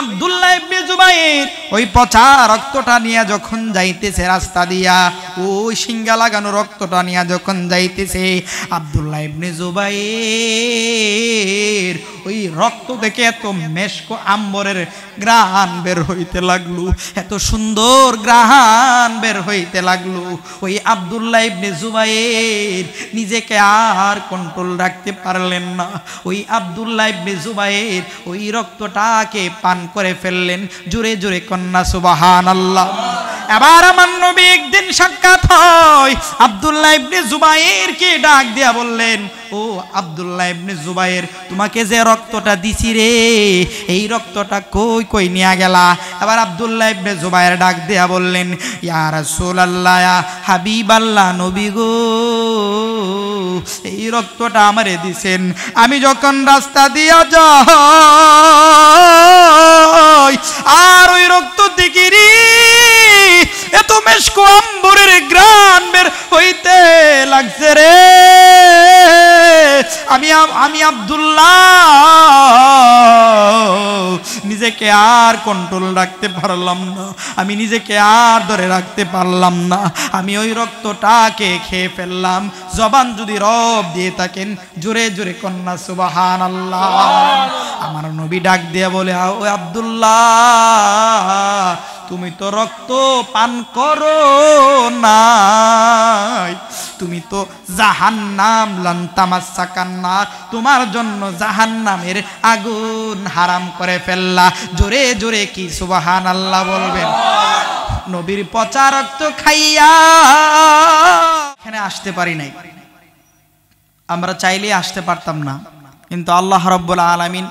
আব্দুল্লাহ ইবনে জুবাইর ওই পচা রক্তটা নিয়ে যখন যাইতেছে রাস্তা দিয়া, ওই সিঙ্গা লাগানো রক্তটা নিয়ে যখন যাইতেছে, আব্দুল্লাহ ইবনে জুবাইর ওই রক্ত দেখে এত মেশক আম্বরের ঘ্রাণ বের হইতে লাগলো, এত সুন্দর ঘ্রাণ বের হইতে লাগলো। ওই আব্দুল্লাহ ইবনে জুবাইর নিজেকে আর কন্ট্রোল রাখতে পারলেন না। ওই আব্দুল্লাহ ইবনে জুবাইর ওই রক্তটাকে পান করে ফেললেন। জোরে জোরে কন্যা সুবহানাল্লাহ। এবার আমার নবী একদিন সাক্ষাৎ হয়, আব্দুল্লাহ ইবনে জুবাইরকে ডাক দিয়া বললেন, ও আব্দুল্লাহ ইবনে জুবাইর, তোমাকে যে রক্তটা দিছি রে, এই রক্তটা কই কই নিয়া গেলা? এবার আব্দুল্লাহ ইবনে জুবাইর ডাক দিয়া বললেন, ইয়া রাসূলুল্লাহ, ইয়া হাবিবাল্লাহ, নবী গো, এই রক্তটা আমারে দিছেন, আমি যখন রাস্তা দিয়া যাই আর ওই রক্ত দিকিরি এত মেশক আম্বরের ঘ্রাণ বের হইতে লাগছে রে, আমি আব্দুল্লাহ নিজেকে আর কন্ট্রোল রাখতে পারলাম না, আমি নিজেকে আর ধরে রাখতে পারলাম না, আমি ওই রক্তটাকে খেয়ে ফেললাম। জবান যদি রব দিয়ে থাকেন জোরে জোরে কন্যা সুবহানাল্লাহ। আমার নবী ডাক দিয়ে বলে, ও আব্দুল্লাহ, তুমি তো রক্ত পান করো নাই, তুমি তো জাহান্নাম লান তামাসসাকান নার, তোমার জন্য জাহান্নামের আগুন হারাম করে ফেললা। জোরে জোরে কি সুবহানাল্লাহ বলবেন? নবীর পচা রক্ত খাইয়া এখানে আসতে পারি নাই, আমরা চাইলে আসতে পারতাম না, কিন্তু আল্লাহ রাব্বুল আলামিন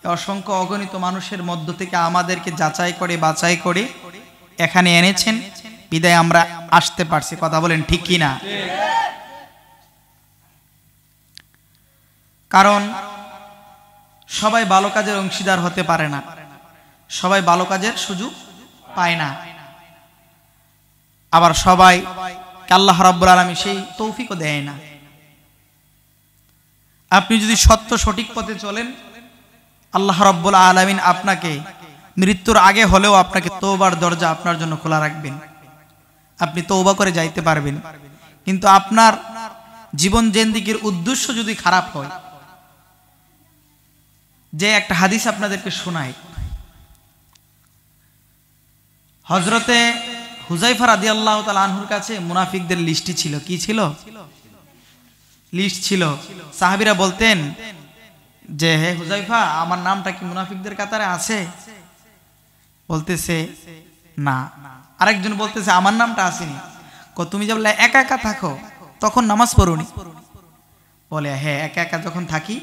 অসংখ্য অগণিত মানুষের মধ্য থেকে আমাদেরকে যাচাই করে বাছাই করে এখানে এনেছেন, বিদায় আমরা আসতে পারছি। কথা বলেন ঠিক কি না? কারণ সবাই ভালো কাজের অংশীদার হতে পারে না, সবাই ভালো কাজের সুযোগ পায় না, আবার সবাই আল্লাহ রাব্বুল আলামিন সেই তৌফিকও দেয় না। আপনি যদি সত্য সঠিক পথে চলেন, আল্লাহ রাব্বুল আলামিন আপনাকে মৃত্যুর আগে হলেও আপনাকে তওবার দরজা আপনার জন্য খোলা রাখবেন, আপনি তওবা করে যাইতে পারবেন। কিন্তু আপনার জীবন জিন্দেগীর উদ্দেশ্য যদি খারাপ হয়, যে একটা হাদিস আপনাদেরকে শোনাই, হযরতে হুযায়ফা রাদিয়াল্লাহু তাআলা আনহুর কাছে মুনাফিকদের লিস্টটি ছিল। কি ছিল? লিস্ট ছিল। সাহাবীরা বলতেন যে, হে হুযায়ফা, আমার নামটা কি মুনাফিকদের কাতারে আছে? বলতেছে না। আরেকজন বলতেছে আমার নামটা আসেনি। তুমি যখন একা একা থাকো তখন নামাজ পড়োনি? বলে হ্যাঁ, একা একা যখন থাকি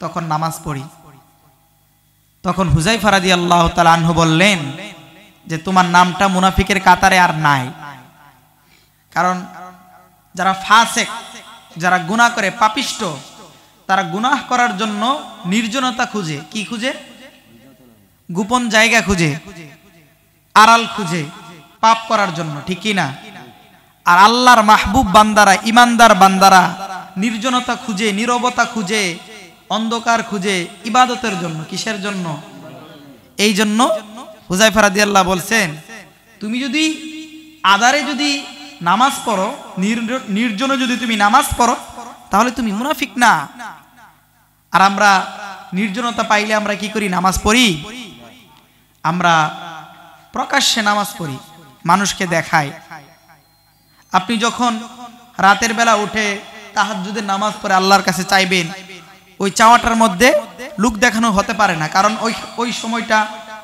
তখন নামাজ পড়ি। তখন হুযায়ফা রাদিয়াল্লাহু তাআলা আনহু বললেন যে তোমার নামটা মুনাফিকের কাতারে আর নাই। কারণ যারা ফাসিক, যারা গুনাহ করে, পাপিষ্ট, তারা গুনাহ করার জন্য নির্জনতা খুঁজে। কি খুঁজে? গোপন জায়গা খুঁজে, আড়াল খুঁজে পাপ করার জন্য, ঠিক কি না? আর আল্লাহর মাহবুব বান্দারা, ইমানদার বান্দারা নির্জনতা খুঁজে, নীরবতা খুঁজে, অন্ধকার খুঁজে ইবাদতের জন্য। কিসের জন্য? এই জন্য হুযায়ফা রাদিয়াল্লাহু বলছেন, তুমি যদি আদারে যদি নামাজ পড়ো, নির্জনে যদি তুমি নামাজ পড়ো, তাহলে তুমি মুনাফিক না। আর আমরা নির্জনতা পাইলে আমরা কি করি? নামাজ পড়ি। আমরা প্রকাশ্যে নামাজ পড়ি, মানুষকে দেখাই। আপনি যখন রাতের বেলা উঠে তাহাজ্জুদের নামাজ পড়ে আল্লাহর কাছে চাইবেন, ওই চাওয়াটার মধ্যে লোক দেখানো হতে পারে না। কারণ ওই সময়টা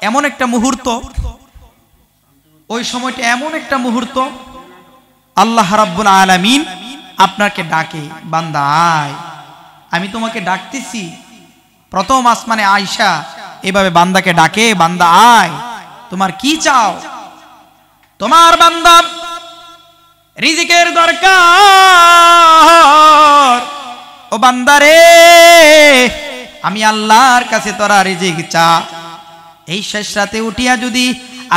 এমন একটা মুহূর্ত, ওই সময়টা এমন একটা মুহূর্ত আল্লাহ রাব্বুল আলামিন আপনাকে ডাকে, বান্দা আয়, আমি তোমাকে ডাকতেছি। প্রথম আসমানে আয়েশা এভাবে বান্দাকে ডাকে, বান্দা আয়, তোমার কি চাও? তোমার বান্দা রিজিকের দরকার, ও বান্দারে আমি আল্লাহর কাছে তোরা রিজিক চা। এই শেষ রাতে উঠিয়া যদি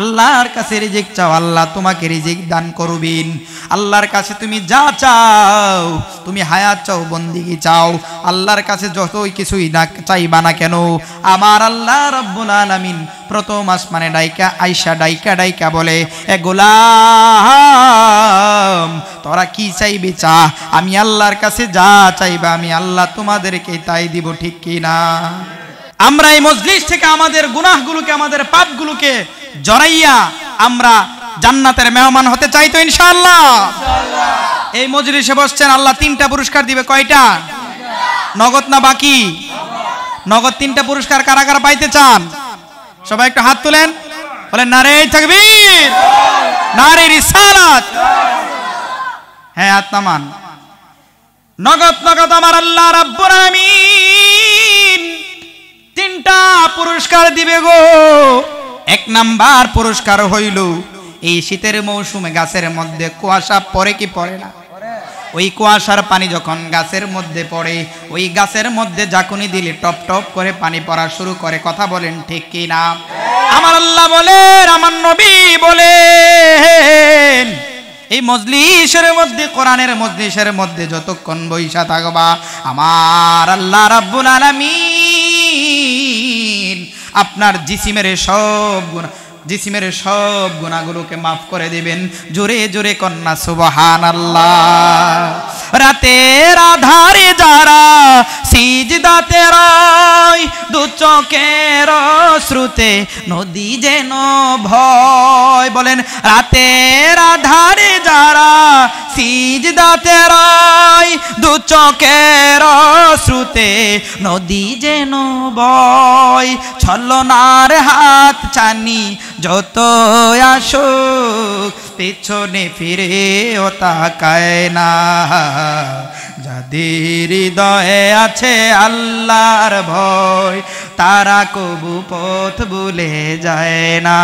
আল্লাহর কাছে রিজিক চাও, আল্লাহ তোমাকে রিজিক দান করবেন। আল্লাহর কাছে তুমি যা চাও, তুমি হায়াত চাও, বন্দিগি চাও, আল্লাহর কাছে যতই কিছুই না চাইবা না কেন, আমার আল্লাহ রাব্বুল আলামিন প্রথম আসমানে ডাইকা আইসা ডাইকা বলে, এ গোলাম তোরা কি চাইবে চা, আমি আল্লাহর কাছে যা চাইবা আমি আল্লাহ তোমাদেরকে তাই দিব, ঠিক কি না? আমরা এই মজলিস থেকে আমাদের গুনাহগুলোকে, আমাদের পাপগুলোকে জড়াইয়া আমরা জান্নাতের মেহমান হতে চাই তো ইনশাআল্লাহ। এই মজলিসে বসছেন, আল্লাহ 3টা পুরস্কার দিবে। কয়টা? নগদ না বাকি? নগদ 3টা পুরস্কার। কারা কারা পাইতে চান? সবাই একটু হাত তুলেন, বলেন নারে তাকবীর, নারে রিসালাত। হ্যাঁ, হাত নামান। নগদ নগদ আমার আল্লাহ রাব্বুল আলামিন 3টা পুরস্কার দিবে গো। 1 নাম্বার পুরস্কার হইল, এই শীতের মৌসুমে গাছের মধ্যে কুয়াশা পড়ে কি পড়ে না? ওই কুয়াশার পানি যখন গাছের মধ্যে পড়ে, ওই গাছের মধ্যে জাকুনি দিলে টপ টপ করে পানি পড়া শুরু করে। কথা বলেন ঠিক কি না? আমার আল্লাহ বলেন, আমার নবী বলেন, এই মজলিসের মধ্যে, কোরআনের মজলিসের মধ্যে যতক্ষণ বইসা থাকবা, আমার আল্লাহ রাব্বুল আলামিন আপনার জিসিমের সব গুনাহগুলোকে মাফ করে দিবেন। জোরে জোরে কন্যা সুবহানাল্লাহ। রাতের আধারে যারা সিজদাতে রয়, দু চোখের শ্রুতে নদী যেন ভয়। বলেন, রাতের আধারে যারা সিজদাতে রয়, দু চোখের শ্রুতে নদী যেন ভয়। ছলনার হাত ছানি যত আসুক, পেছনে ফিরে ও তাকায় না। যাদের হৃদয়ে আছে আল্লাহর ভয়, তারা কবু পথ ভুলে যায় না।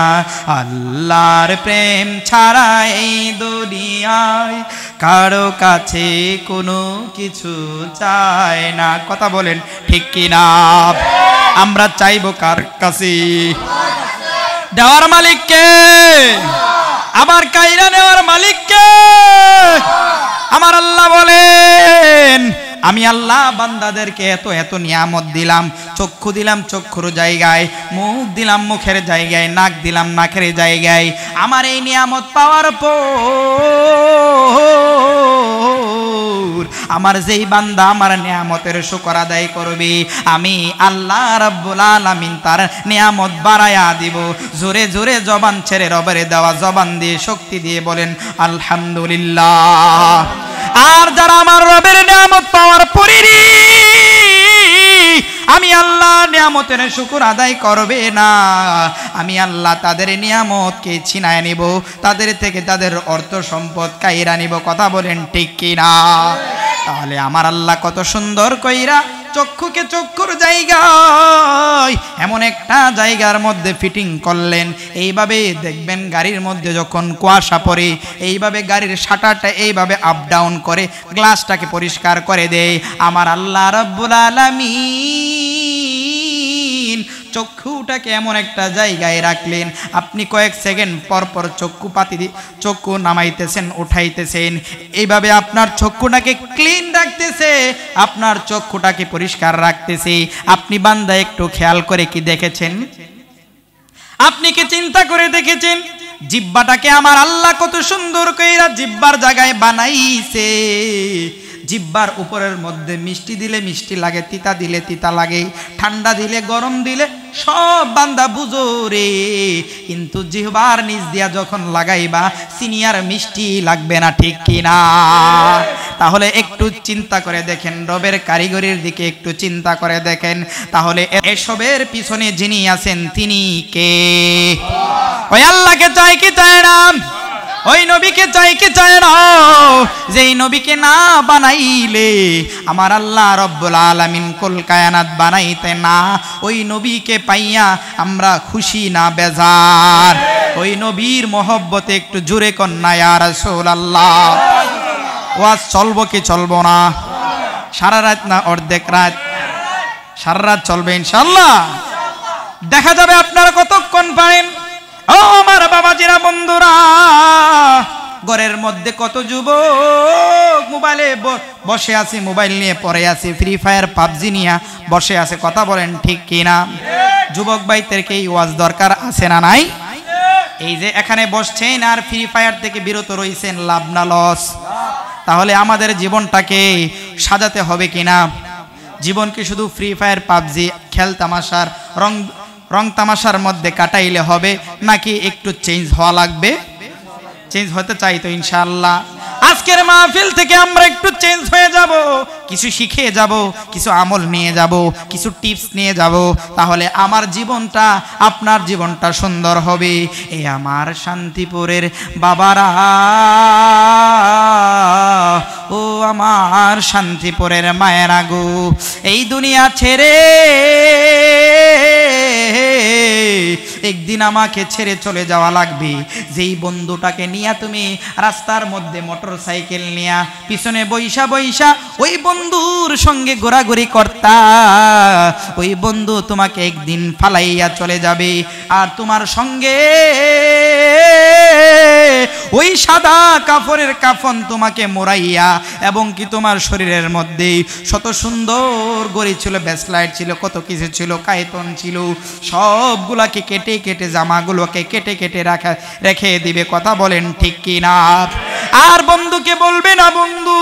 আল্লাহর প্রেম ছাড়া এই দুনিয়ায় কারো কাছে কোনো কিছু চায় না। কথা বলেন ঠিক কি না? আমরা চাইবো কার কাছে? দেওয়ার মালিককে, আবার কাইরা নেওয়ার মালিককে। আমার আল্লাহ বলেন, আমি আল্লাহ বান্দাদেরকে এত এত নিয়ামত দিলাম। চক্ষু দিলাম চক্ষুর জায়গায়, মুখ দিলাম মুখের জায়গায়, নাক দিলাম নাকের জায়গায়। আমার এই নিয়ামত পাওয়ার পর আমার যেই বান্দা আমার নিয়ামতের শুকর আদায় করবে, আমি আল্লাহ রাব্বুল আলামিন তার নিয়ামত বাড়ায়া দিব। জোরে জোরে জবান ছেড়ে রবের দেওয়া জবান দিয়ে শক্তি দিয়ে বলেন আলহামদুলিল্লাহ। আর যারা আমার রবের নিয়ামত পাওয়ার পরেই আমি আল্লাহ নিয়ামতের শুকর আদায় করবে না, আমি আল্লাহ তাদের নিয়ামতকে ছিনায় নিব, তাদের থেকে তাদের অর্থ সম্পদ কাইরা নিব। কথা বলেন ঠিক কি না? তাহলে আমার আল্লাহ কত সুন্দর কইরা চক্ষুকে চক্ষুর জায়গায় এমন একটা জায়গার মধ্যে ফিটিং করলেন। এইভাবে দেখবেন গাড়ির মধ্যে যখন কুয়াশা পড়ে, এইভাবে গাড়ির শাটারটা এইভাবে আপ ডাউন করে গ্লাসটাকে পরিষ্কার করে দেয়। আমার আল্লাহ রাব্বুল আলামিন চক্ষুটাকে এমন একটা জায়গায় রাখলেন, আপনি কয়েক সেকেন্ড পর পর চক্ষু নামাইতেছেন উঠাইতেছেন, এইভাবে আপনার চক্ষুটাকে ক্লিন রাখতেছে, আপনার চক্ষুটাকে পরিষ্কার রাখতেছে। আপনি বান্দা একটু খেয়াল করে কি দেখেছেন? আপনি কি চিন্তা করে দেখেছেন জিহ্বাটাকে আমার আল্লাহ কত সুন্দর কইরা জিহ্বার জায়গায় বানাইছে? জিহ্বার উপরের মধ্যে মিষ্টি দিলে মিষ্টি লাগে, তিতা দিলে তিতা লাগে, ঠান্ডা দিলে গরম দিলে সব বান্দা বুঝো রে। কিন্তু জিহ্বার নিচ দিয়া যখন লাগাইবা সিনিয়র মিষ্টি লাগবে না, ঠিক কি না? তাহলে একটু চিন্তা করে দেখেন, রবের কারিগরির দিকে একটু চিন্তা করে দেখেন। তাহলে এসবের পিছনে যিনি আছেন তিনি কে? ওই আল্লাহকে চাই কি চায় না? ওই নবীকে চাই কি চায় না? যেই নবীকে না বানাইলে আমার আল্লাহ রব্বুল আলামিন কুল কায়নাত বানাইতে না। ওই নবীকে পাইয়া আমরা খুশি না বেজার? ওই নবীর মহব্বতে একটু জোরে কন্যা ইয়া রাসূলুল্লাহ। ওয়াজ চলবো কি চলবো না? সারা রাত না অর্ধেক রাত? সারা রাত চলবে ইনশাআল্লাহ। দেখা যাবে আপনারা কতক্ষণ পারেন। ও আমার বাবাজিরা, বন্ধুরা, ঘরের মধ্যে কত যুবক মোবাইলে বসে আছে, মোবাইল নিয়ে পড়ে আছে, ফ্রি ফায়ার পাবজি নিয়ে বসে আছে। কথা বলেন ঠিক কিনা? যুবক ভাইদেরকে এই ওয়াজ দরকার আছে না নাই? এই যে এখানে বসছেন আর ফ্রি ফায়ার থেকে বিরত রয়েছেন, লাভ না লস? তাহলে আমাদের জীবনটাকে সাজাতে হবে কিনা? জীবনকে শুধু ফ্রি ফায়ার পাবজি খেল তামাশার রং তামাশার মধ্যে কাটাইলে হবে, নাকি একটু চেঞ্জ হওয়া লাগবে? চেঞ্জ হতে চাই তো ইনশাআল্লাহ। আজকের মাহফিল থেকে আমরা একটু চেঞ্জ হয়ে যাব, কিছু শিখে যাব, কিছু আমল নিয়ে যাব, কিছু টিপস নিয়ে যাব, তাহলে আমার জীবনটা আপনার জীবনটা সুন্দর হবে। এই আমার শান্তিপুরের বাবারা, ও আমার শান্তিপুরের মায়েরা গো, এই দুনিয়া ছেড়ে একদিন আমাকে ছেড়ে চলে যাওয়া লাগবে। যেই বন্ধুটাকে নিয়ে তুমি রাস্তার মধ্যে মোটর সাইকেল নিয়ে পিছনে বৈশা বৈশা ওই বন্ধুর সঙ্গে ঘোরাঘুরি করতা, ওই বন্ধু তোমাকে একদিন ফালাইয়া চলে যাবে। আর তোমার সঙ্গে ওই সাদা কাপড়ের কাফন তোমাকে মোড়াইয়া, এবং কি তোমার শরীরের মধ্যে শত সুন্দর গড়ি ছিল, ব্যাসলাইট ছিল, কত কিছু ছিল, কায়তন ছিল, সবগুলাকে কেটে কেটে জামাগুলোকে কেটে কেটে রেখে দিবে। কথা বলেন ঠিক কি না? আর বন্ধুকে বলবে না, বন্ধু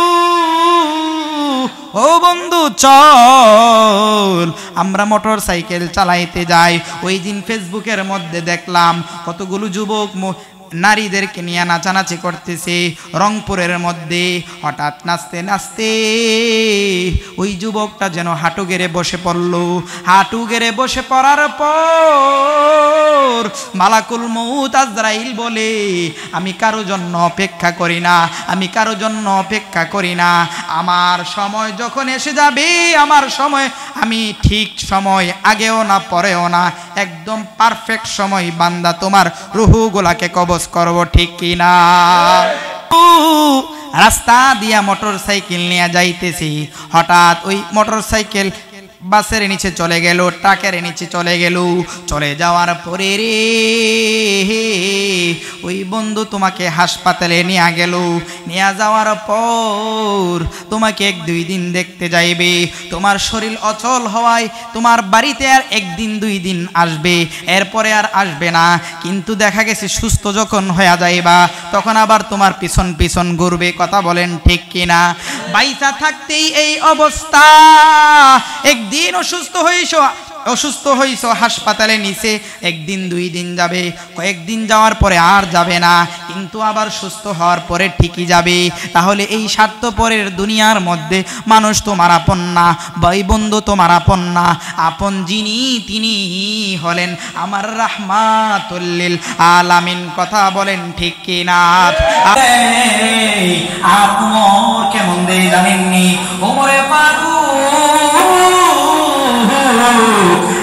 ও বন্ধু চল আমরা মোটর সাইকেল চালাইতে যাই। ওই দিন ফেসবুকের মধ্যে দেখলাম কতগুলো যুবক নারীদেরকে নিয়ে নাচানাচি করতেছে রংপুরের মধ্যে। হঠাৎ নাচতে নাচতে ওই যুবকটা যেন হাঁটু গেড়ে বসে পড়ল। হাঁটু গেড়ে বসে পড়ার পর মালাকুল মউত আজরাইল বলে, আমি কারো জন্য অপেক্ষা করি না, আমি কারো জন্য অপেক্ষা করি না। আমার সময় যখন এসে যাবে, আমার সময় আমি ঠিক সময় আগেও না পরেও না, একদম পারফেক্ট সময় বান্দা তোমার রুহুগুলাকে কবজ করব। ঠিক কিনা? রাস্তা দিয়া মোটর সাইকেল নিয়ে যাইতেছি, হঠাৎ ওই মোটর সাইকেল বাসের নিচে চলে গেল, ট্রাকের নিচে চলে গেল। চলে যাওয়ার পরে রে ওই বন্ধু তোমাকে হাসপাতালে নিয়ে গেল। নিয়ে যাওয়ার পর তোমাকে 1-2 দিন দেখতে যাইবে। তোমার শরীর অচল হওয়ায় তোমার বাড়িতে আর 1 দিন 2 দিন আসবে, এরপরে আর আসবে না। কিন্তু দেখা গেছে সুস্থ যখন হয়ে যাইবা, তখন আবার তোমার পিছন পিছন ঘুরবে। কথা বলেন ঠিক কিনা? বাইসা থাকতেই এই অবস্থা। একদিন অসুস্থ হইছো হাসপাতালে নিচে, 1 দিন 2 দিন যাবে, কয়েকদিন যাওয়ার পরে আর যাবে না, কিন্তু আবার সুস্থ হওয়ার পরে ঠিকই যাবে। তাহলে এই স্বার্থপরের দুনিয়ার মধ্যে মানুষ তোমার আপন না, ভাই বন্ধু তোমার আপন না। আপন যিনি তিনি হলেন আমার রাহমাতুল লিল আলামিন। কথা বলেন ঠিক কিনা? আর ওমর কেমন দেই জানেননি? ওমরে ফারুক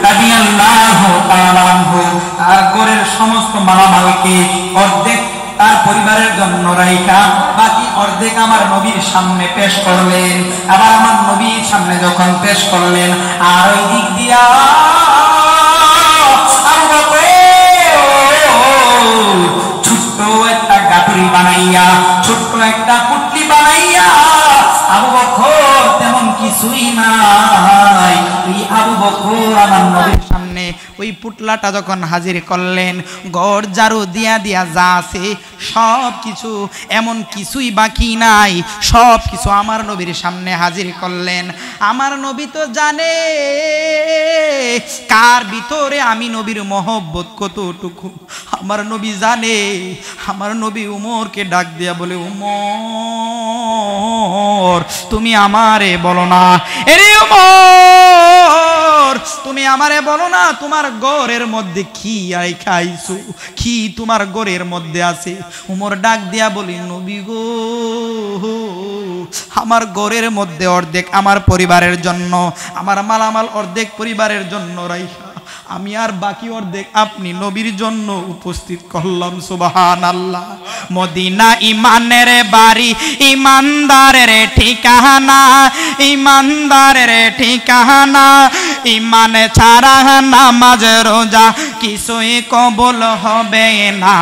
রাদিয়াল্লাহু তাআলা আনহু তার ঘরের সমস্ত মালামালকে অর্ধেক তার পরিবারের জন্য রাইখা বাকি অর্ধেক আমার নবীর সামনে পেশ করলেন। আবার আমার নবীর সামনে যখন পেশ করলেন, আর ওই দিক দিয়া ছোট্ট একটা গাটুরি বানাইয়া, ছোট্ট একটা পুটলি বানাইয়া, আবু বকর তেমন কিছুই নাই, ওই আবু বকর আমার নবীর সামনে ওই পুটলাটা যখন হাজির করলেন, গড় জারু দিয়া দিয়া যা আছে সব কিছু, এমন কিছুই বাকি নাই, সব কিছু আমার নবীর সামনে হাজির করলেন। আমার নবী তো জানে কার ভিতরে আমি নবীর মহব্বত কতটুকু। আমার নবী জানে। আমার নবী উমরকে ডাক দিয়া বলে, উমর তুমি আমারে বলো না, এরে উমর তুমি আমারে বলো না তোমার ঘরের মধ্যে কি আই খাইছো, কি তোমার ঘরের মধ্যে আছে। উমর ডাক দিয়া বলি, নবী গো আমার ঘরের মধ্যে অর্ধেক আমার পরিবারের জন্য, আমার মালামাল অর্ধেক পরিবারের জন্য রাইখা আমি আর বাকি অর্ধেক আপনি নবীর জন্য উপস্থিত করলাম। সুবহানাল্লাহ। মদিনা ইমানের বাড়ি, ইমানদারের ঠিকানা, ইমানদারের ঠিকানা, ইমান ছাড়া নামাজ রোজা কিছুই কবুল হবে না।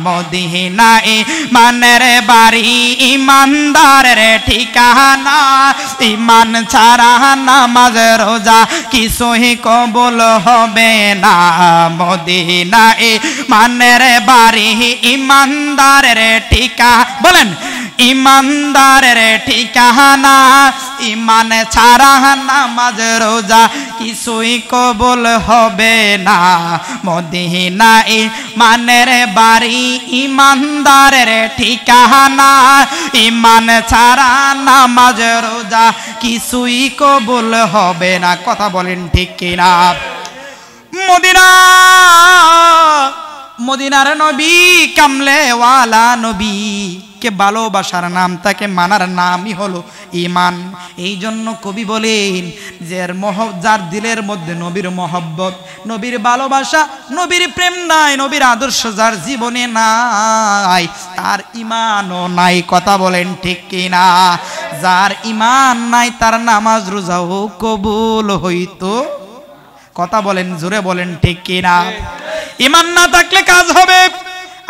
মদিনায় ইমানের বাড়ি ইমানদারের ঠিকানা, ইমান ছাড়া নামাজ রোজা কিছুই কবুল হবে না। মদিনায় ইমানের বাড়ি ইমানদারের ঠিকানা, বলেন ইমানদারের ঠিকানা, ইমান ছাড়া নামাজ রোজা কিছুই কবুল হবে না। মদিনায় ইমানের বাড়ি ইমানদারের ঠিকানা, ইমান ছাড়া নামাজ রোজা কিছুই কবুল হবে না। কথা বলেন ঠিক কিনা? মদিনার নবী কামলেওয়ালা নবী কে ভালোবাসার নাম, তাকে মানার নামই হলো ঈমান। এই জন্য কবি বলেন যে যার দিলের মধ্যে নবীর মহব্বত, নবীর ভালোবাসা, নবীর প্রেম নাই, নবীর আদর্শ যার জীবনে নাই, তার ঈমানও নাই। কথা বলেন ঠিক কিনা? যার ঈমান নাই তার নামাজ রোজাও কবুল হইতো। কথা বলেন, জোরে বলেন ঠিক কিনা? ঈমান না থাকলে কাজ হবে।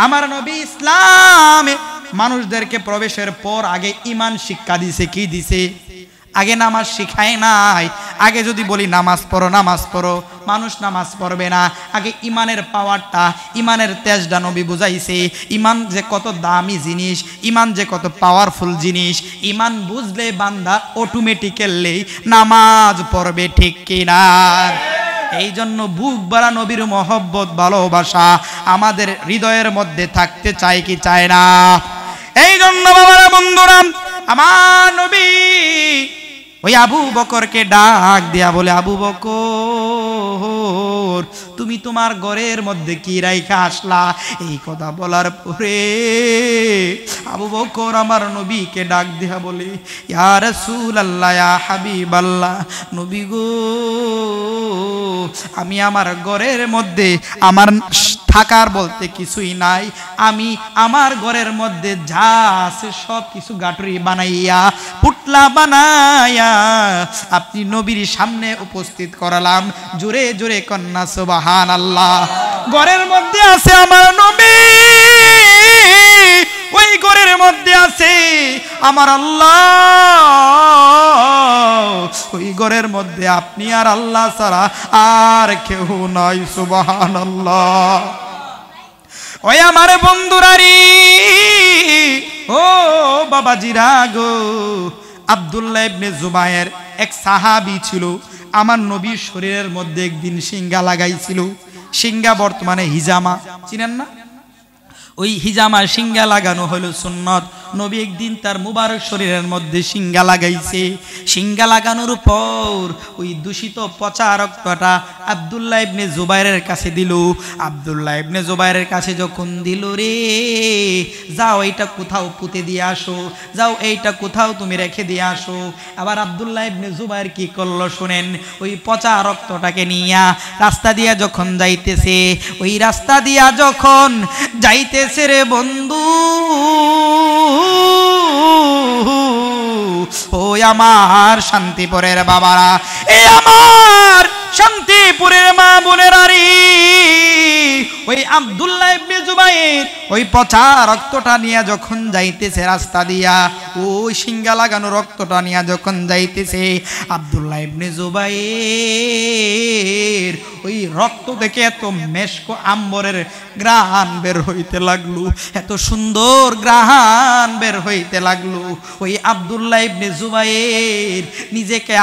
আমার নবী ইসলামে মানুষদেরকে প্রবেশের পর আগে ঈমান শিক্ষা দিছে। কি দিছে? আগে নামাজ শিখায় নাই। আগে যদি বলি নামাজ পড়ো, নামাজ পড়ো, মানুষ নামাজ পড়বে না। আগে ঈমানের পাওয়ারটা, ঈমানের তেজটা নবী বুঝাইছে। ঈমান যে কত দামি জিনিস, ঈমান যে কত পাওয়ারফুল জিনিস। ঈমান বুঝলে বান্দা অটোমেটিক্যালি নামাজ পড়বে। ঠিক কিনা? এই জন্য বুক ভরা নবীর মহব্বত, ভালোবাসা আমাদের হৃদয়ের মধ্যে থাকতে চাই কি চায় না? এই জন্য বাবারা, বন্ধুরা, আমার নবী ওই আবু বকরকে ডাক দিয়া বলে, আবু বকর, তুমি তোমার ঘরের মধ্যে কি রাইখা আসলা? এই কথা বলার পরে আবু বকর আমার নবীকে ডাক দিয়া বলে, ইয়া রাসূলুল্লাহ, ইয়া হাবিবাল্লাহ, নবী গো, আমি আমার ঘরের মধ্যে আমার থাকার বলতে কিছুই নাই। আমি আমার ঘরের মধ্যে যা আছে সব কিছু গাটুরি বানাইয়া, পুটলা বানাইয়া আপনি নবীর সামনে উপস্থিত করালাম। জোরে জোরে কন্যা সুবহানাল্লাহ। ঘরের মধ্যে আছে আমার নবী, ওই ঘরের মধ্যে আছে আমার আল্লাহ, ওই ঘরের মধ্যে আপনি আর আল্লাহ ছাড়া আর কেউ নাই। সুবহানাল্লাহ। ওই আমার বন্ধুরারি, ও বাবাজিরা গো, আব্দুল্লাহ ইবনে জুবায়ের এক সাহাবী ছিল। আমার নবীর শরীরের মধ্যে একদিন সিঙ্গা লাগাইছিল। সিঙ্গা বর্তমানে হিজামা, চিনেন না? ওই হিজামা সিঙ্গা লাগানো হলো সুন্নত। নবী একদিন তার মুবারক শরীরের মধ্যে সিঙ্গা লাগাইছে। সিঙ্গা লাগানোর পর ওই দূষিত পচা রক্তটা আব্দুল্লাহ ইবনে জুবায়েরের কাছে দিল। আব্দুল্লাহ ইবনে জুবায়েরের কাছে যখন দিল, রে যাও এইটা কোথাও পুঁতে দিয়ে আসো, যাও এইটা কোথাও তুমি রেখে দিয়ে আসো। আবার আব্দুল্লাহ ইবনে জুবায়ের কি করলো শুনেন, ওই পচা রক্তটাকে নিয়া রাস্তা দিয়া যখন যাইতেছে, ওই রাস্তা দিয়া যখন যাইতেছে রে বন্ধু, ওই আমার শান্তিপুরের বাবারা, এই আমার শান্তিপুরের মা বোনেরা রে, ওই আব্দুল্লাহ ইবনে জুবায়ের ওই পচা রক্তটা নিয়ে যখন যাইতেছে রাস্তা দিয়া, ওই সিঙ্গা লাগানো রক্তটা নিয়ে যখন যাইতেছে, আব্দুল্লাহ ইবনে জুবায়ের ওই রক্ত দেখে এত মেশকো আম্বরের গ্রান বের হইতে লাগলো, এত সুন্দর গ্রান বের হইতে লাগলো। ওই আব্দুল্লাহ ইবনে জুবায়ের নিজেকে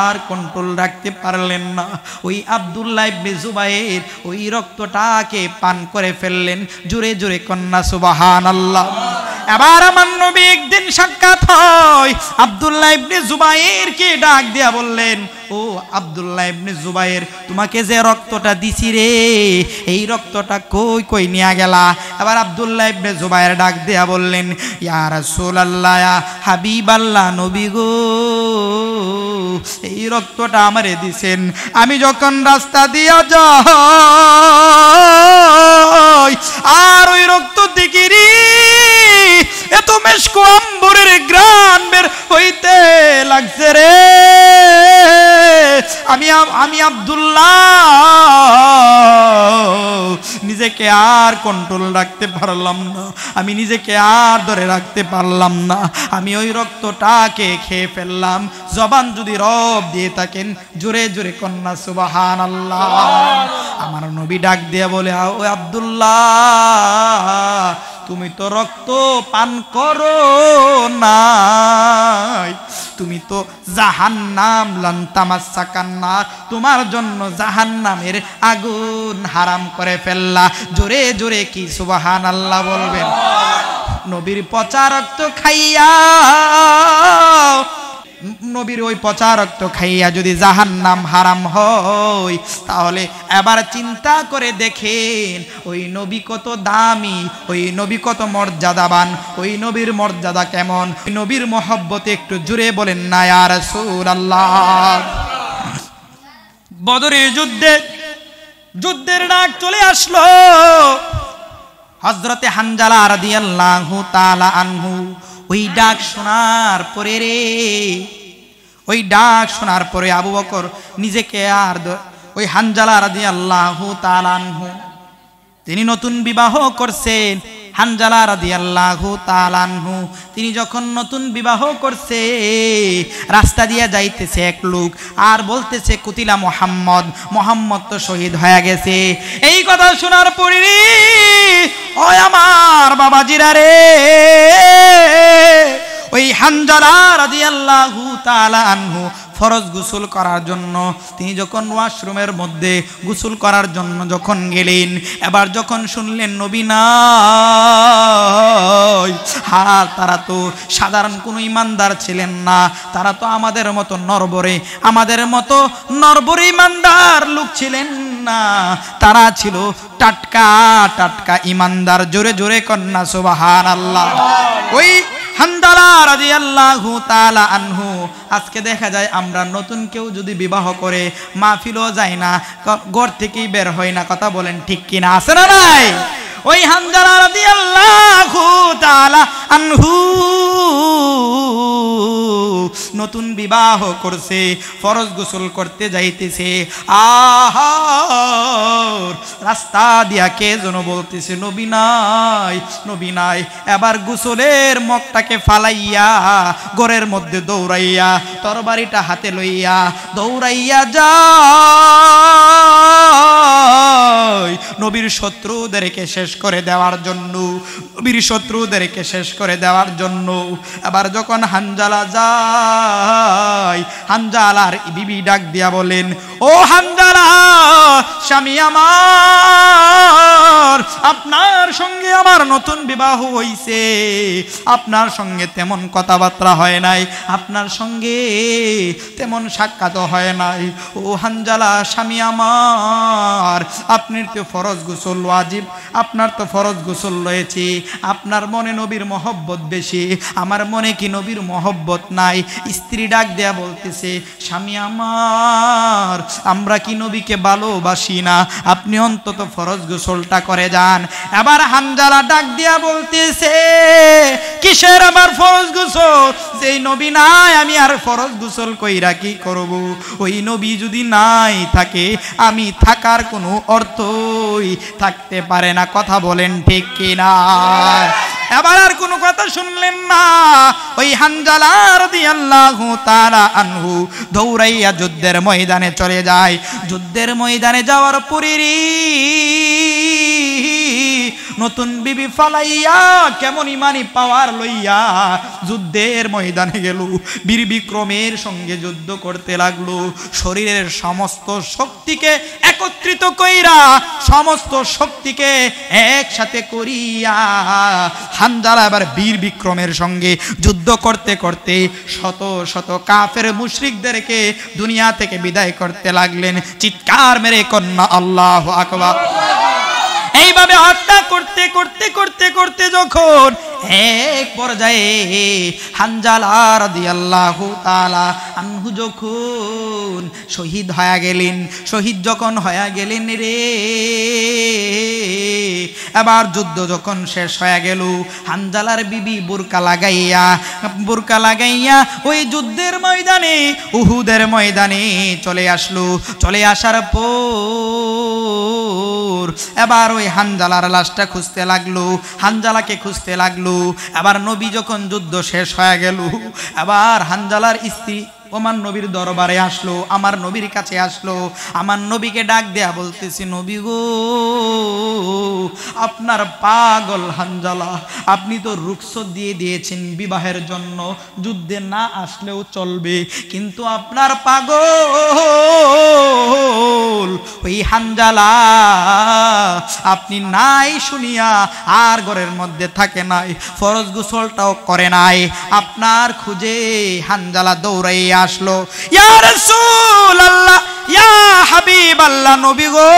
আর কন্ট্রোল রাখতে পারলেন না। ওই আব্দুল্লাহ ইবনে জুবায়ের ওই রক্তটাকে পান করে ফেললেন। জোরে জোরে কন্যা সুবহানাল্লাহ। এবার আমার নবী একদিন সাক্ষাৎ হয়, আব্দুল্লাহ ইবনে জুবায়েরকে ডাক দিয়া বললেন, ও আব্দুল্লাহ ইবনে জুবায়ের, তোমাকে যে রক্তটা দিছি রে, এই রক্তটা কই কই নিয়া গেলা? এবার আব্দুল্লাহ ইবনে জুবায়ের ডাক দিয়া বললেন, ইয়া রাসূলুল্লাহ, ইয়া হাবিবাল্লাহ, নবী গো, এই রক্তটা আমারে দিছেন। আমি যখন রাস্তা দিয়া যাই আর ওই রক্ত দেখি রে, এত মেশকো আম্বরের গ্রান বের হইতে লাগছে রে, আমি আব্দুল্লাহ নিজেকে আর কন্ট্রোল রাখতে পারলাম না, আমি নিজেকে আর ধরে রাখতে পারলাম না, আমি ওই রক্তটাকে খেয়ে ফেললাম। জবান যদি রব দিয়ে থাকেন জোরে জোরে কন্যা সুবহানাল্লাহ। আমার নবী ডাক দিয়ে বলে, ও আব্দুল্লাহ তুমি তো রক্ত পান করো নাই, তুমি তো জাহান্নাম লান তামাসসাকান নার, তোমার জন্য জাহান্নামের আগুন হারাম করে ফেললা। জোরে জোরে কি সুবহানাল্লাহ বলবেন? নবীর পচা রক্ত খাইয়া, নবীর ওই পচা রক্ত খাইয়া যদি জাহান্নাম হারাম হয়, তাহলে এবার চিন্তা করে দেখেন ওই নবী কত দামি, ওই নবী কত মর্যাদাবান, ওই নবীর মর্যাদা কেমন, ওই নবীর মহব্বতে একটু জুড়ে বলেন না ইয়া রাসূলুল্লাহ। বদরের যুদ্ধের ডাক চলে আসলো। হযরতে হানজালা রাদিয়াল্লাহু তাআলা আনহু ওই ডাক শোনার পরে ওই ডাক শোনার পরে আবু বকর নিজেকে আর ওই হানজালা রাদিয়াল্লাহু তাআলা আনহু তিনি নতুন বিবাহ করছেন। হানজালা রাদিয়াল্লাহু তাআলা আনহু তিনি যখন নতুন বিবাহ করছে, রাস্তা দিয়ে যাইতেছে এক লোক আর বলতেছে কুতিলা মুহাম্মদ, মুহাম্মদ তো শহীদ হয়ে গেছে। এই কথা শোনার পরে ও আমার বাবাজিরা রে, ওই হানজালা রাদিয়াল্লাহু তাআলা আনহু ফরজ গোসল করার জন্য তিনি যখন ওয়াশরুমের মধ্যে গোসল করার জন্য যখন গেলেন, এবার যখন শুনলেন নবী নাই, আর তারা তো সাধারণ কোনো ইমানদার ছিলেন না, তারা তো আমাদের মতো নরবরে ইমানদার লোক ছিলেন না, তারা ছিল টাটকা ইমানদার। জোরে জোরে কন্যা সুবহানাল্লাহ। ওই হানজালা রাদিয়াল্লাহু তাআলা আনহু, আজকে দেখা যায় আমরা নতুন কেউ যদি বিবাহ করে মাহফিলও যায় না, ঘর থেকেই বের হয় না, কথা বলেন ঠিক কিনা, আছে না নাই? ওই হানজালা রাদিয়াল্লাহু তাআলা আনহু নতুন বিবাহ করছে, ফরজ গোসল করতে যাইতেছে, রাস্তা দিয়া কে যেন বলতেছে নবী নাই। এবার গোসলের মগটাকে ফালাইয়া ঘরের মধ্যে দৌড়াইয়া তরবারিটা হাতে লইয়া দৌড়াইয়া যায় নবীর শত্রুদেরকে শেষ করে দেওয়ার জন্য। আবার যখন হানজালা যায়, হানজালার বিবি ডাক দিয়া বলেন, ও হানজালা স্বামী আমার, আপনার সঙ্গে আমার নতুন বিবাহ হইছে, আপনার সঙ্গে তেমন কথাবার্তা হয় নাই, আপনার সঙ্গে তেমন সাক্ষাৎ হয় নাই। ও হানজালা স্বামী আমার, আপনি তো ফরজ গোসল ওয়াজিব, আপনার তো ফরজ গোসল রয়েছে, আপনার মনে নবীর মহব্বত বেশি, আমার মনে কি নবীর মহব্বত নাই? স্ত্রী ডাক দেয়া বলতেছে, স্বামী আমার, আমরা কি নবীকে ভালোবাসি না? আপনি অন্তত ফরজ গোসলটা করে যান। এবার হানজালা ডাক দিয়া বলতেছে, কিসের আমার ফরজ গোসল? যেই নবী নাই আমি আর ফরজ গোসল কইরা কি করব? ওই নবী যদি নাই থাকে আমি থাকার কোনো অর্থই থাকতে পারে না, কথা বলেন ঠিক কিনা? এবার আর কোনো কথা শুনলেন না। ওই হানজালা রাদিয়াল্লাহু তাআলা আনহু দৌড়াইয়া যুদ্ধের ময়দানে চলে যায়। যুদ্ধের ময়দানে যাওয়ার পরে নতুন বিবি ফালাইয়া কেমন ইমানি পাওয়ার লইয়া যুদ্ধের ময়দানে গেল, বীর বিক্রমের সঙ্গে যুদ্ধ করতে লাগলো। শরীরের সমস্ত শক্তিকে একত্রিত কইরা, সমস্ত শক্তিকে একসাথে করিয়া হানজালা এবার বীর বিক্রমের সঙ্গে যুদ্ধ করতে করতে শত শত কাফের মুশরিকদেরকে দুনিয়া থেকে বিদায় করতে লাগলেন। চিৎকার মেরে কন্যা আল্লাহু আকবার। এইভাবে হত্যা করতে করতে করতে করতে যখন এক পর্যায়ে হানজালা রাদিয়াল্লাহু তাআলা আনহু যখন শহীদ হয়ে গেলেন রে, এবার যুদ্ধ যখন শেষ হয়ে গেল, হানজালার বিবি বোরকা লাগাইয়া ওই যুদ্ধের ময়দানে, উহুদের ময়দানে চলে আসলো। চলে আসার পর এবার ওই হানজালার লাশটা খুঁজতে লাগলো, হানজালাকে খুঁজতে লাগলো। এবার নবী যখন যুদ্ধ শেষ হয়ে গেল, এবার হানজালার স্ত্রী আমার নবীর দরবারে আসলো, আমার নবীর কাছে আসলো। আমার নবীকে ডাক দেয়া বলতেছি, নবী গো, আপনার পাগল হানজালা, আপনি তো রুখসত দিয়ে দিয়েছেন বিবাহের জন্য, যুদ্ধে না আসলেও চলবে, কিন্তু আপনার পাগল ওই হানজালা আপনি নাই শুনিয়া আর ঘরের মধ্যে থাকে নাই, ফরজ গোসলটাও করে নাই। আপনার খুঁজে হানজালা দৌড়াইয়া আসলো। ইয়া রাসূলুল্লাহ, ইয়া হাবিবাল্লাহ, নবী গো,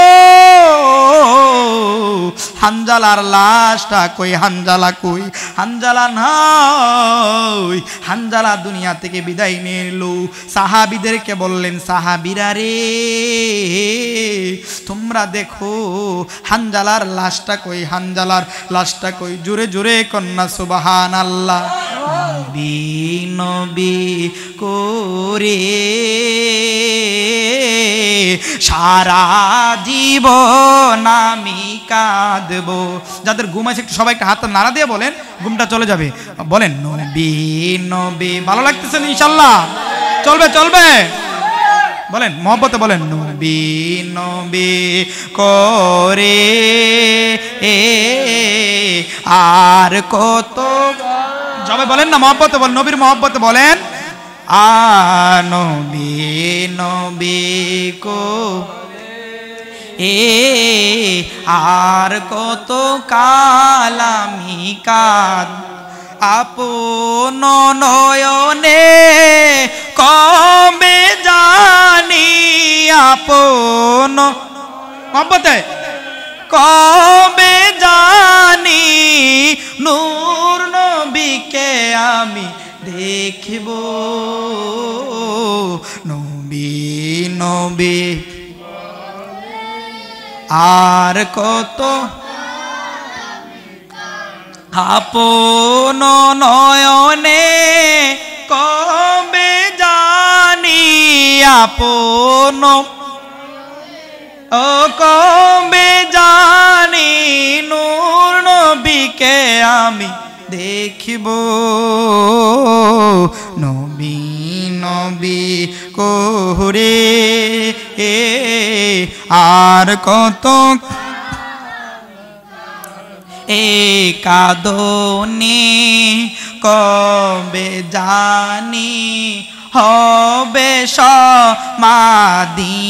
হানজালার লাশটা কই, হানজালা কই? হানজালা নাই, হানজালা দুনিয়া থেকে বিদায় নিল। সাহাবীদেরকে বললেন, সাহাবীরা রে, তোমরা দেখো হানজালার লাশটা কই, হানজালার লাশটা কই? জোরে জোরে কন্যা সুবহানাল্লাহ। নবী নবী করে সারা জীবন আমি কাঁদবো। যাদের ঘুম আছে একটু সবাই একটা হাত নাড়া দিয়ে বলেন, ঘুমটা চলে যাবে। বলেন নবী নবী। ভালো লাগতেছে ইনশাআল্লাহ? চলবে চলবে, বলেন মহব্বতে বলেন, নবী নবী করে আর কত, সবাই বলেন না মহব্বতে বলেন, নবীর মহব্বতে বলেন, নবী নবী কো আর কত কাল আমি কাঁদ, আপন নয়নে কবে জানি, আপন মহব্বতে কবে জানি নূর নবীকে আমি দেখিব, নবী নবী আর কত আপন নয়নে কবে জানি, আপন ও কবে জানি নূর নবীকে আমি দেখিব, নবী নবী করে আর কত কাঁদনি কবে জানি হবে সমাধি,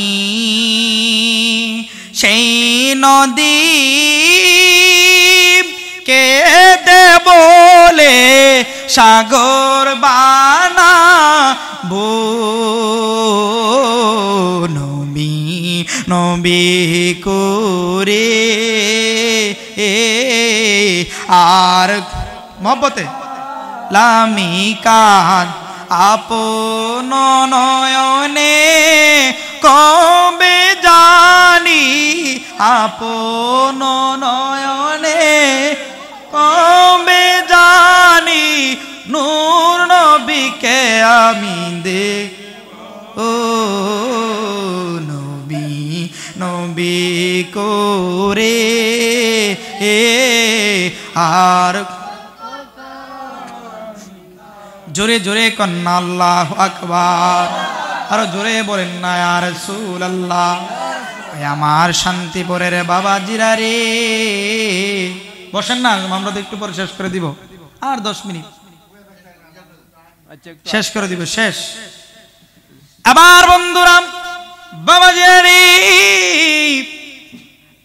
সেই নদী কেঁদে বলে সাগর বানাবো, নবী নবী করে আর মহব্বতে লামি কান, আপন নয়নে কবে জানি, আপন নয়নে কবে জানি নূর নবীকে আমি দেখ, ও নবী নবী করে আর জোরে জোরে কন্যা আল্লাহু আকবার, আরো জোরে বলেন না ইয়া রাসূলুল্লাহ। আমার শান্তিপুরের বাবাজিরা রে, বসেন না, আমরা তো একটু পরে শেষ করে দিব, আর 10 মিনিট শেষ করে দিব, শেষ। আবার বন্ধুরা বাবাজিরা রে,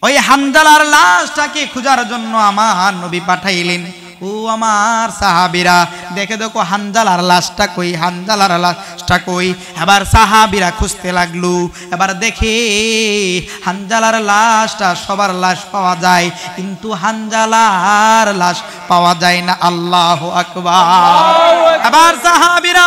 ওই হানজালার লাশটাকে খোঁজার জন্য আমার নবী পাঠাইলেন। ও আমার সাহাবীরা, দেখে দেখো হানজালার লাশটা কই, হানজালার লাশটা কই। এবার সাহাবীরা খুঁজতে লাগলো, এবার দেখে হানজালার লাশটা, সবার লাশ পাওয়া যায় কিন্তু হানজালার লাশ পাওয়া যায় না। আল্লাহু আকবার। এবার সাহাবীরা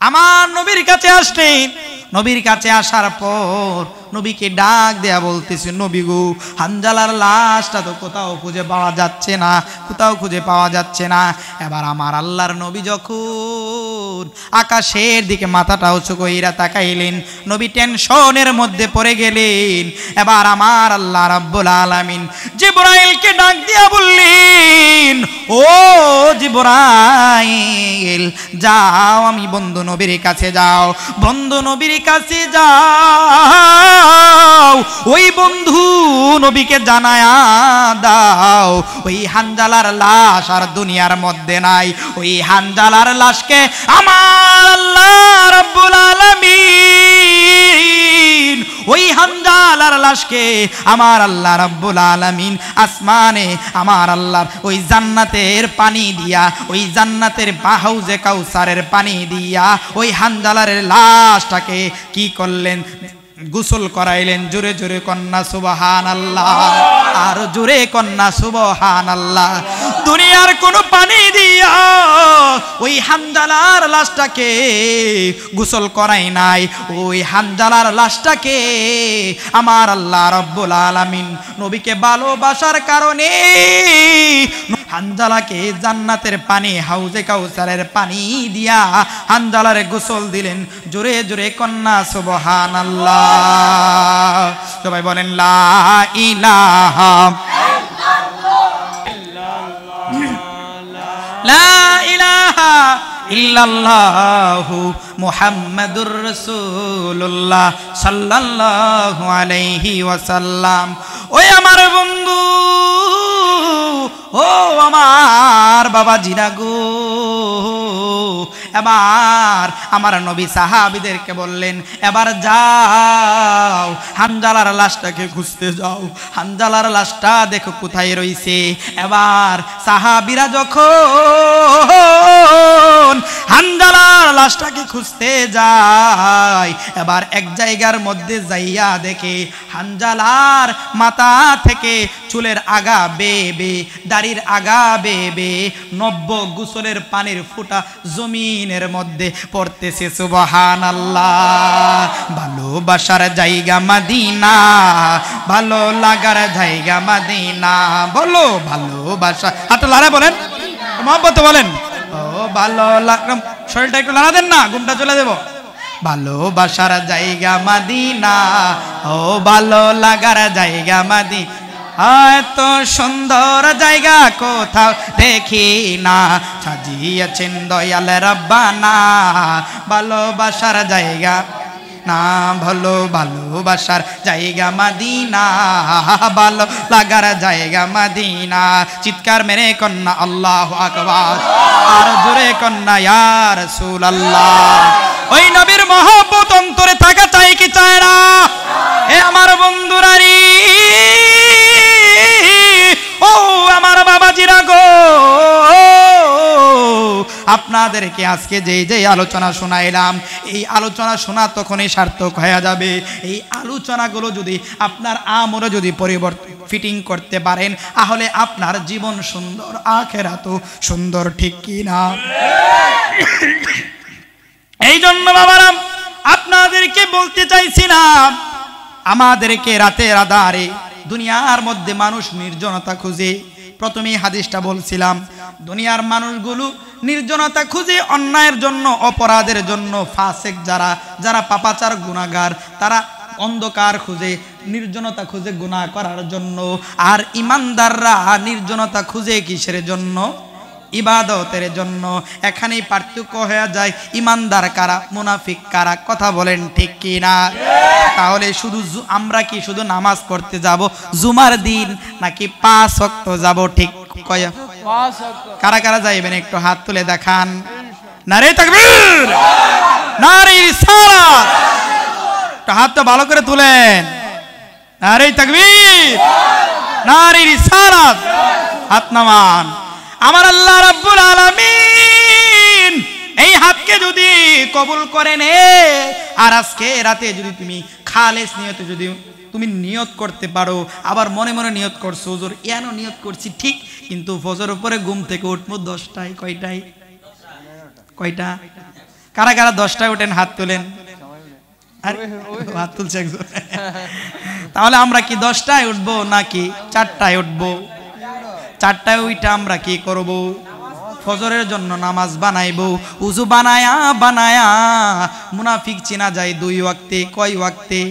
আমার নবীর কাছে আসলেন। নবীর কাছে আসার পর নবীকে ডাক দেয়া বলতেছে, নবী গো, হানজালার লাশটা তো কোথাও খুঁজে পাওয়া যাচ্ছে না, কোথাও খুঁজে পাওয়া যাচ্ছে না। এবার আমার আল্লাহর নবী যখন আকাশের দিকে মাথাটা উঁচু কইরা তাকাইলেন, নবী টেনশনের মধ্যে পড়ে গেলেন। এবার আমার আল্লাহ রাব্বুল আলামিন জিবরাইলকে ডাক দিয়া বললেন, ও জিবরাইল, যাও, আমি বন্ধু নবীর কাছে যাও, বন্ধু নবীর কাছে যাও, ওই বন্ধু নবীকে জানায়া দাও ওই হানজালার লাশ আর দুনিয়ার মধ্যে নাই। ওই হানজালার লাশকে আমার আল্লাহ রাব্বুল আলামিন, ওই হানজালার লাশকে আমার আল্লাহ রাব্বুল আলামিন আসমানে আমার আল্লাহর ওই জান্নাতের পানি দিয়া, ওই জান্নাতের হাউজে কাউসারের পানি দিয়া ওই হানজালার লাশটাকে কি করলেন, গোসল করাইলেন। জোরে জোরে কন্যা সুবহানাল্লাহ, আর জোরে কন্যা সুবহানাল্লাহ। দুনিয়ার কোনো পানি দিয়া ওই হানজালার লাশটাকে গোসল করাই নাই, ওই হানজালার লাশটাকে আমার আল্লাহ রাব্বুল আলামিন নবীকে ভালোবাসার কারণে হানজালাকে জান্নাতের পানি, হাউজে কাউসারের পানি দিয়া হানজালারে গোসল দিলেন। জোরে জোরে কন্যা সুবহানাল্লাহ। সবাই বলেন লা ইলাহা লা ইলাহা ইল্লাল্লাহু মুহাম্মাদুর রাসূলুল্লাহ সাল্লাল্লাহু আলাইহি ওয়াসাল্লাম। ওই আমার বন্ধু, ও আমার বাবা জিরা গো, এবার আমার নবী সাহাবীদেরকে বললেন, এবার যাও হানজালার লাশটাকে খুঁজতে যাও, হানজালার লাশটা দেখো কোথায় রইছে। এবার সাহাবীরা যখন হানজালার লাশটাকে খুঁজতে যায়, এবার এক জায়গার মধ্যে যাইয়া দেখে হানজালার মাথা থেকে চুলের আগা বেবে, দাড়ির আগা বেবে 90 গোসলের পানির ফোঁটা জমিনের মধ্যে পড়তেছে। সুবহানাল্লাহ। ভালোবাসার জায়গা মদিনা, ভালো লাগার জায়গা মদিনা। বলো ভালোবাসা, হাত লাড়া বলেন, মহব্বত বলেন, ও ভালো লাগলাম, শরীরটা একটু লাড়া দেন না, ঘুমটা চলে দেব। ভালোবাসার জায়গা মদিনা, ও ভালো লাগার জায়গা মদিনা, এত সুন্দর জায়গা কোথাও দেখি না, সাজিয়েছেন দয়াল রব্বানা। ভালোবাসার জায়গা না, ভালো ভালোবাসার জায়গা মদিনা, ভালো লাগার জায়গা মদিনা। চিৎকার মেরে কন্যা আল্লাহু আকবার, আর জোরে কন্যা ইয়া রাসূলুল্লাহ। ওই নবীর মহব্বত অন্তরে থাকা চাই কি চায় না? এ আমার বন্ধুরা রে, ও আমার বাবাজিরা গো, আপনাদেরকে আজকে যে আলোচনা শোনাইলাম, এই আলোচনা শোনা তখনই সার্থক হয়ে যাবে। এই আলোচনাগুলো যদি আপনার আমলে যদি পরিবর্তন ফিটিং করতে পারেন, তাহলে আপনার জীবন সুন্দর, আখিরাতও সুন্দর, ঠিক কি না? এই জন্য বাবারা আপনাদেরকে বলতে চাইছিলাম, আমাদেরকে রাতের আধারে দুনিয়ার মধ্যে মানুষ নির্জনতা খুঁজে। প্রথমেই হাদিসটা বলছিলাম, দুনিয়ার মানুষগুলো নির্জনতা খুঁজে অন্যায়ের জন্য, অপরাধের জন্য। ফাসেক যারা, যারা পাপাচার গুনাহগার, তারা অন্ধকার খুঁজে, নির্জনতা খুঁজে গুনাহ করার জন্য। আর ইমানদাররা নির্জনতা খুঁজে কিসের জন্য? ইবাদতের জন্য। এখানেই পার্থক্য হয়ে যায়, ইমানদার কারা, মুনাফিক কারা। কথা বলেন ঠিক কি না? তাহলে শুধু আমরা কি শুধু নামাজ পড়তে যাব জুমার দিন, নাকি 5 ওয়াক্ত যাব? ঠিক কয়া কারা কারা যাইবেন একটু হাত তুলে দেখান। নারে তাকবীর, নারে রিসালাত। একটু হাতটা ভালো করে তুলেন। নারে তাকবীর, নারে রিসালাত। হাত নামান। আমার আল্লাহ রাব্বুল আলামিন এই হাতকে যদি কবুল করে নে, আর আজকে রাতে যদি তুমি খালেস নিয়তে যদি তুমি নিয়ত করতে পারো, আবার মনে মনে নিয়ত করছো, হুজুর এন নিয়ত করছি ঠিক, কিন্তু ফজর উপরে ঘুম থেকে উঠবো 10টায়। কয়টা? কারা কারা 10টায় ওঠেন? হাত তোলেন। হাত তুলছে একজন। তাহলে আমরা কি 10টায় উঠবো নাকি 4টায় উঠবো? 4টায় উঠে আমরা কি করব? ফজরের জন্য নামাজ বানাইবো। উযু বানায়া বানায়া মুনাফিক চিনা যায় 2 ওয়াক্তে। কয় ওয়াক্তে?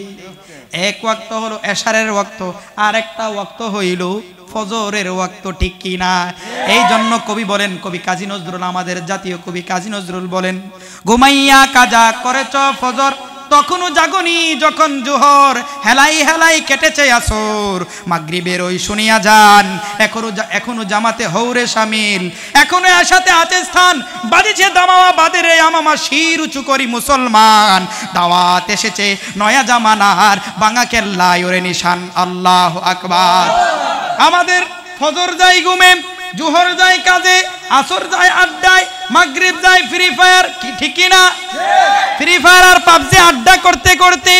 এক ওয়াক্ত হলো এশারের ওয়াক্ত, আর একটা ওয়াক্ত হইল ফজরের ওয়াক্ত, ঠিক কি না? এই জন্য কবি বলেন, কবি কাজী নজরুল, আমাদের জাতীয় কবি কাজী নজরুল বলেন, ঘুমাইয়া কাজা করেছ ফজর, তখনও জাগনি যখন জোহর, হেলাই হেলাই কেটেছে আসর, মাগরিবের ওই শুনিয়া যান, এখনো জামাতে হৌরে শামিল, এখনো এসাতে আছে স্থান, বাজেছে দামামা বাদেরে আমামা, শির উঁচু করি মুসলমান, দাওয়াত এসেছে নয়া জামানার, বাঙা কেল্লায় ওরে নিশান, আল্লাহু আকবার। আমাদের ফজর যায় ঘুমে, জোহর যায় কাজে, আসর যায় আড্ডায়, মাগরিব যায় ফ্রি ফায়ার, কি ঠিক কি না? ফ্রি ফায়ার আর পাবজি আড্ডা করতে করতে,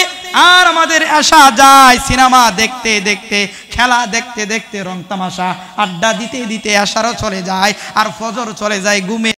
আর আমাদের আশা যায় সিনেমা দেখতে দেখতে, খেলা দেখতে দেখতে, রং তামাশা আড্ডা দিতে দিতে আশারও চলে যায়, আর ফজর চলে যায় ঘুমে।